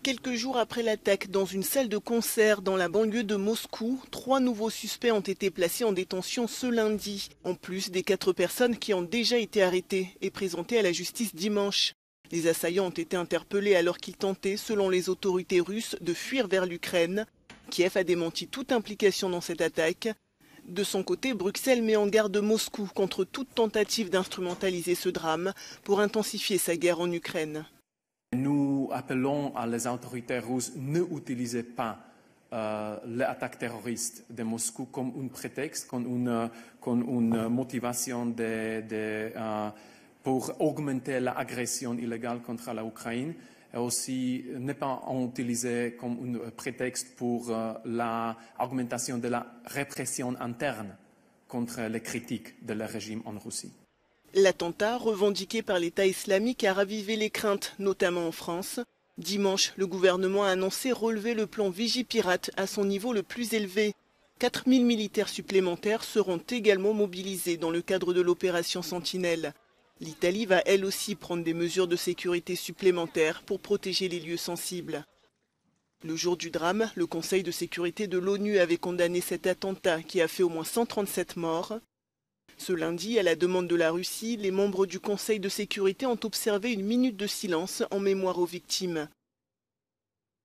Quelques jours après l'attaque dans une salle de concert dans la banlieue de Moscou, 3 nouveaux suspects ont été placés en détention ce lundi, en plus des 4 personnes qui ont déjà été arrêtées et présentées à la justice dimanche. Les assaillants ont été interpellés alors qu'ils tentaient, selon les autorités russes, de fuir vers l'Ukraine. Kiev a démenti toute implication dans cette attaque. De son côté, Bruxelles met en garde Moscou contre toute tentative d'instrumentaliser ce drame pour intensifier sa guerre en Ukraine. Nous appelons à les autorités russes ne utiliser pas l'attaque terroriste de Moscou comme un prétexte, comme une motivation pour augmenter l'agression illégale contre l'Ukraine, et aussi ne pas en utiliser comme un prétexte pour l'augmentation de la répression interne contre les critiques de le régime en Russie. L'attentat, revendiqué par l'État islamique, a ravivé les craintes, notamment en France. Dimanche, le gouvernement a annoncé relever le plan Vigipirate à son niveau le plus élevé. 4000 militaires supplémentaires seront également mobilisés dans le cadre de l'opération Sentinelle. L'Italie va elle aussi prendre des mesures de sécurité supplémentaires pour protéger les lieux sensibles. Le jour du drame, le Conseil de sécurité de l'ONU avait condamné cet attentat qui a fait au moins 137 morts. Ce lundi, à la demande de la Russie, les membres du Conseil de sécurité ont observé une minute de silence en mémoire aux victimes.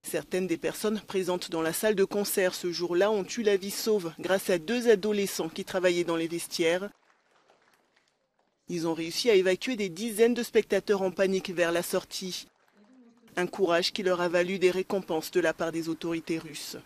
Certaines des personnes présentes dans la salle de concert ce jour-là ont eu la vie sauve grâce à 2 adolescents qui travaillaient dans les vestiaires. Ils ont réussi à évacuer des dizaines de spectateurs en panique vers la sortie. Un courage qui leur a valu des récompenses de la part des autorités russes.